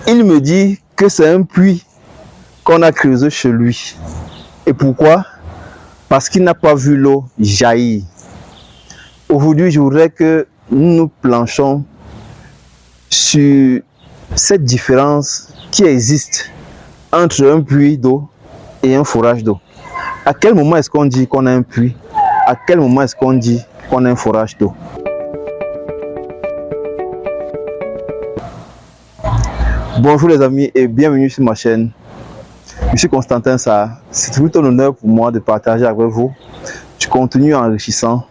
Il me dit que c'est un puits qu'on a creusé chez lui. Et pourquoi? Parce qu'il n'a pas vu l'eau jaillir. Aujourd'hui, je voudrais que nous planchions sur cette différence qui existe entre un puits d'eau et un forage d'eau. À quel moment est-ce qu'on dit qu'on a un puits? À quel moment est-ce qu'on dit qu'on a un forage d'eau? Bonjour les amis et bienvenue sur ma chaîne. Je suis Constantin Sarr. C'est toujours un honneur pour moi de partager avec vous du contenu enrichissant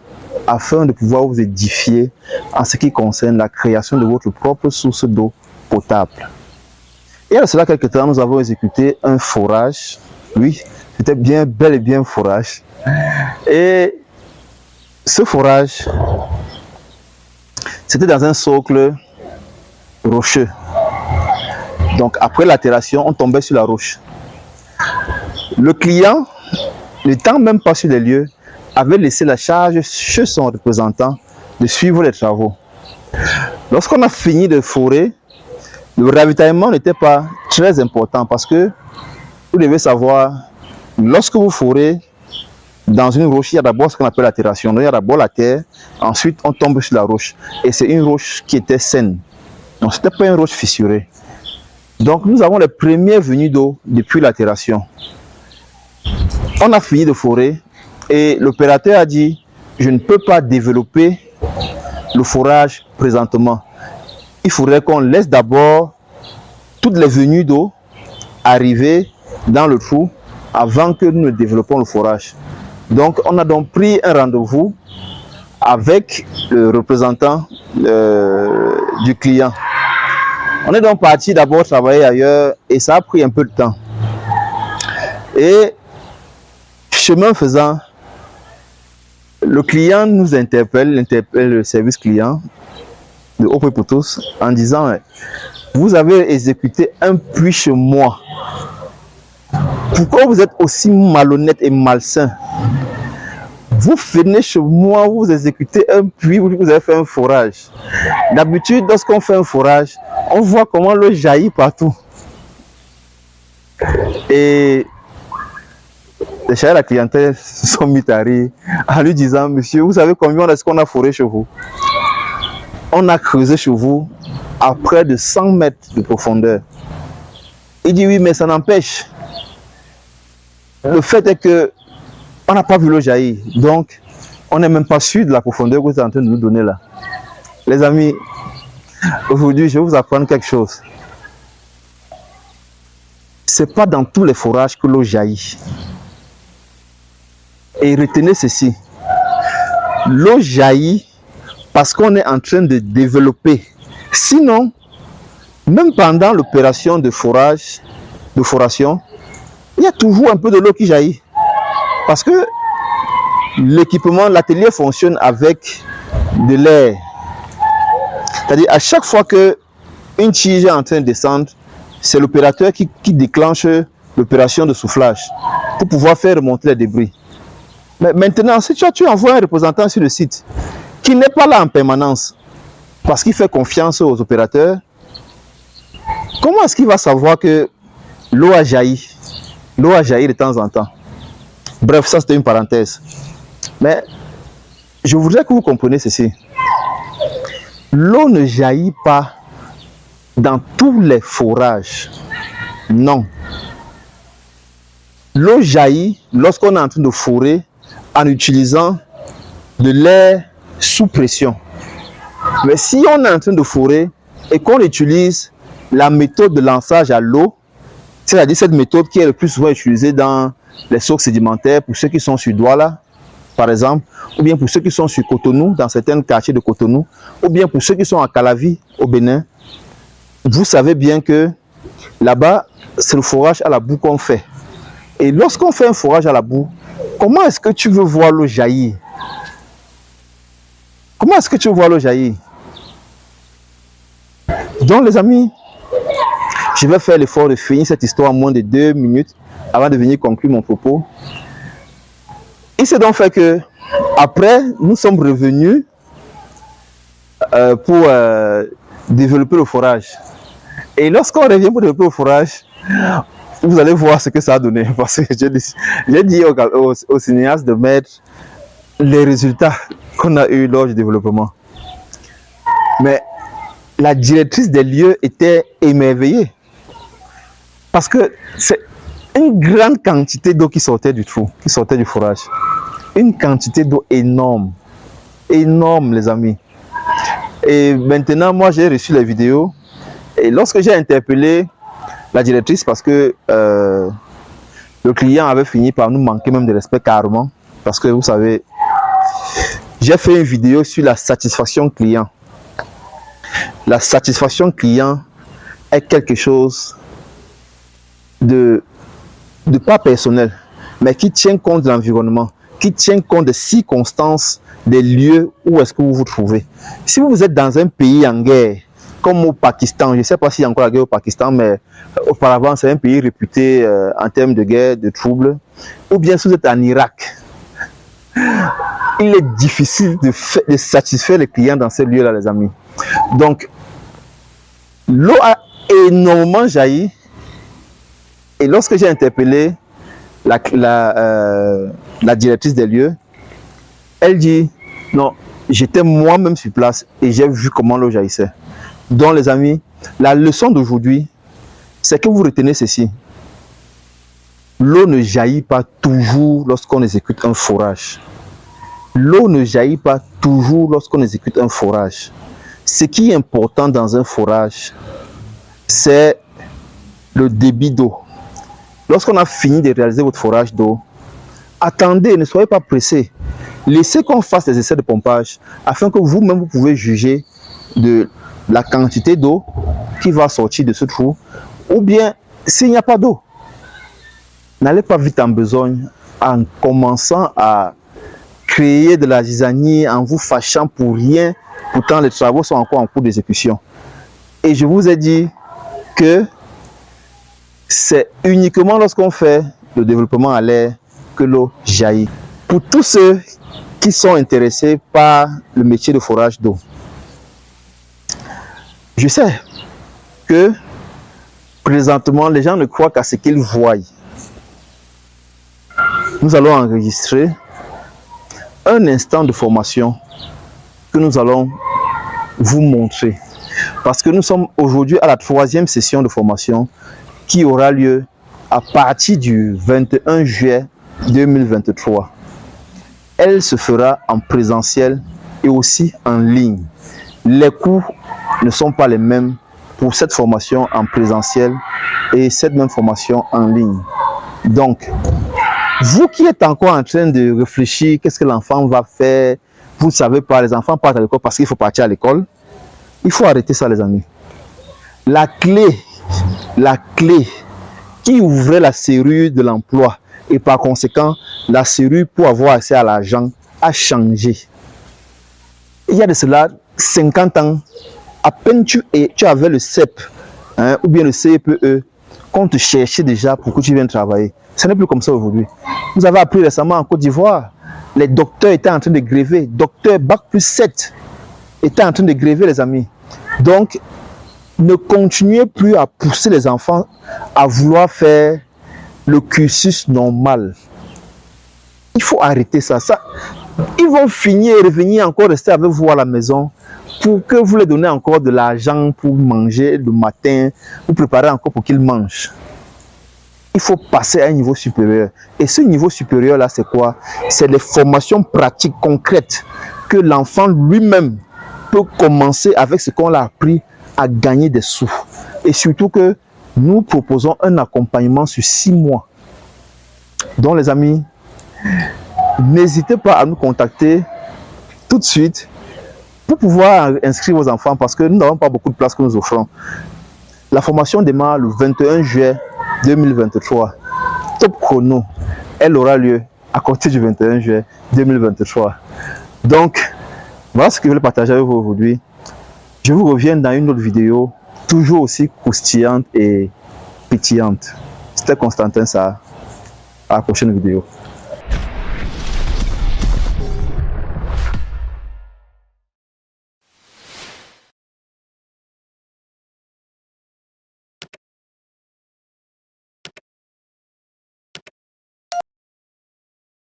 afin de pouvoir vous édifier en ce qui concerne la création de votre propre source d'eau potable. Et à cela quelques temps, nous avons exécuté un forage. Oui, c'était bien, bel et bien forage. Et ce forage, c'était dans un socle rocheux. Donc après l'altération, on tombait sur la roche. Le client, n'étant même pas sur les lieux, avait laissé la charge chez son représentant de suivre les travaux. Lorsqu'on a fini de forer, le ravitaillement n'était pas très important parce que vous devez savoir, lorsque vous forez dans une roche, il y a d'abord ce qu'on appelle l'altération. Il y a d'abord la terre, ensuite on tombe sur la roche. Et c'est une roche qui était saine. Donc ce n'était pas une roche fissurée. Donc nous avons les premiers venus d'eau depuis l'altération. On a fini de forer et l'opérateur a dit je ne peux pas développer le forage présentement. Il faudrait qu'on laisse d'abord toutes les venues d'eau arriver dans le trou avant que nous ne développons le forage. Donc on a donc pris un rendez-vous avec le représentant du client. On est donc parti d'abord travailler ailleurs et ça a pris un peu de temps. Et chemin faisant, le client nous interpelle le service client de Haut Prix pour tous en disant vous avez exécuté un puits chez moi. Pourquoi vous êtes aussi malhonnête et malsain? Vous venez chez moi, vous exécutez un puits, vous avez fait un forage. D'habitude, lorsqu'on fait un forage, on voit comment l'eau jaillit partout. Et les chers de la clientèle se sont mis à rire en lui disant monsieur, vous savez combien est-ce qu'on a foré chez vous? On a creusé chez vous à près de 100 mètres de profondeur. Il dit oui, mais ça n'empêche. Le fait est que on n'a pas vu l'eau jaillir. Donc, on n'est même pas sûr de la profondeur que vous êtes en train de nous donner là. Les amis, aujourd'hui, je vais vous apprendre quelque chose. Ce n'est pas dans tous les forages que l'eau jaillit. Et retenez ceci. L'eau jaillit parce qu'on est en train de développer. Sinon, même pendant l'opération de forage, de foration, il y a toujours un peu de l'eau qui jaillit. Parce que l'équipement, l'atelier fonctionne avec de l'air. C'est-à-dire, à chaque fois qu'une tige est en train de descendre, c'est l'opérateur qui déclenche l'opération de soufflage pour pouvoir faire remonter les débris. Mais maintenant, si tu envoies un représentant sur le site qui n'est pas là en permanence, parce qu'il fait confiance aux opérateurs, comment est-ce qu'il va savoir que l'eau a jailli? L'eau a jailli de temps en temps. Bref, ça c'était une parenthèse. Mais je voudrais que vous compreniez ceci. L'eau ne jaillit pas dans tous les forages. Non. L'eau jaillit lorsqu'on est en train de forer en utilisant de l'air sous pression. Mais si on est en train de forer et qu'on utilise la méthode de lançage à l'eau, c'est-à-dire cette méthode qui est le plus souvent utilisée dans les sources sédimentaires pour ceux qui sont sur Douala, par exemple, ou bien pour ceux qui sont sur Cotonou, dans certains quartiers de Cotonou, ou bien pour ceux qui sont à Calavi, au Bénin, vous savez bien que là-bas, c'est le forage à la boue qu'on fait. Et lorsqu'on fait un forage à la boue, comment est-ce que tu veux voir l'eau jaillir? Comment est-ce que tu veux voir l'eau jaillir? Donc les amis, je vais faire l'effort de finir cette histoire en moins de 2 minutes avant de venir conclure mon propos. Il s'est donc fait que, après, nous sommes revenus pour développer le forage. Et lorsqu'on revient pour développer au fourrage, vous allez voir ce que ça a donné. Parce que j'ai dit au cinéaste de mettre les résultats qu'on a eu lors du développement. Mais la directrice des lieux était émerveillée. Parce que c'est une grande quantité d'eau qui sortait du trou, qui sortait du fourrage. Une quantité d'eau énorme. Énorme, les amis. Et maintenant, moi, j'ai reçu les vidéos. Et lorsque j'ai interpellé la directrice, parce que le client avait fini par nous manquer même de respect carrément, parce que vous savez, j'ai fait une vidéo sur la satisfaction client. La satisfaction client est quelque chose de pas personnel, mais qui tient compte de l'environnement, qui tient compte des circonstances, des lieux où est-ce que vous vous trouvez. Si vous êtes dans un pays en guerre, comme au Pakistan, je ne sais pas s'il y a encore la guerre au Pakistan, mais auparavant c'est un pays réputé en termes de guerre, de troubles, ou bien si vous êtes en Irak, il est difficile de satisfaire les clients dans ces lieux-là, les amis. Donc, l'eau a énormément jailli. Et lorsque j'ai interpellé la directrice des lieux, elle dit, non, j'étais moi-même sur place et j'ai vu comment l'eau jaillissait. Donc les amis, la leçon d'aujourd'hui, c'est que vous retenez ceci. L'eau ne jaillit pas toujours lorsqu'on exécute un forage. L'eau ne jaillit pas toujours lorsqu'on exécute un forage. Ce qui est important dans un forage, c'est le débit d'eau. Lorsqu'on a fini de réaliser votre forage d'eau, attendez, ne soyez pas pressés. Laissez qu'on fasse des essais de pompage afin que vous-même vous pouvez juger de la quantité d'eau qui va sortir de ce trou, ou bien s'il n'y a pas d'eau. N'allez pas vite en besogne en commençant à créer de la zizanie, en vous fâchant pour rien. Pourtant, les travaux sont encore en cours d'exécution. Et je vous ai dit que c'est uniquement lorsqu'on fait le développement à l'air que l'eau jaillit. Pour tous ceux qui sont intéressés par le métier de forage d'eau, je sais que présentement, les gens ne croient qu'à ce qu'ils voient. Nous allons enregistrer un instant de formation que nous allons vous montrer. Parce que nous sommes aujourd'hui à la 3e session de formation qui aura lieu à partir du 21 juillet 2023. Elle se fera en présentiel et aussi en ligne. Les coûts ne sont pas les mêmes pour cette formation en présentiel et cette même formation en ligne. Donc, vous qui êtes encore en train de réfléchir, qu'est-ce que l'enfant va faire? Vous ne savez pas, les enfants partent à l'école parce qu'il faut partir à l'école. Il faut arrêter ça, les amis. La clé qui ouvrait la serrure de l'emploi et par conséquent, la serrure pour avoir accès à l'argent a changé. Il y a de cela 50 ans, à peine tu avais le CEP ou bien le CEPE, qu'on te cherchait déjà pour que tu viennes travailler. Ce n'est plus comme ça aujourd'hui. Vous avez appris récemment en Côte d'Ivoire, les docteurs étaient en train de gréver. Docteur Bac+7 était en train de gréver, les amis. Donc, ne continuez plus à pousser les enfants à vouloir faire le cursus normal. Il faut arrêter ça. Ils vont finir et revenir encore rester avec vous à la maison pour que vous leur donnez encore de l'argent pour manger le matin, vous préparez encore pour qu'ils mangent. Il faut passer à un niveau supérieur. Et ce niveau supérieur-là, c'est quoi? C'est les formations pratiques concrètes que l'enfant lui-même peut commencer avec ce qu'on l'a appris à gagner des sous. Et surtout que nous proposons un accompagnement sur 6 mois. Donc les amis, n'hésitez pas à nous contacter tout de suite pour pouvoir inscrire vos enfants parce que nous n'avons pas beaucoup de place que nous offrons. La formation démarre le 21 juillet 2023. Top chrono, elle aura lieu à compter du 21 juillet 2023. Donc, voilà ce que je voulais partager avec vous aujourd'hui. Je vous reviens dans une autre vidéo, toujours aussi croustillante et pétillante. C'était Constantin Sarr. À la prochaine vidéo.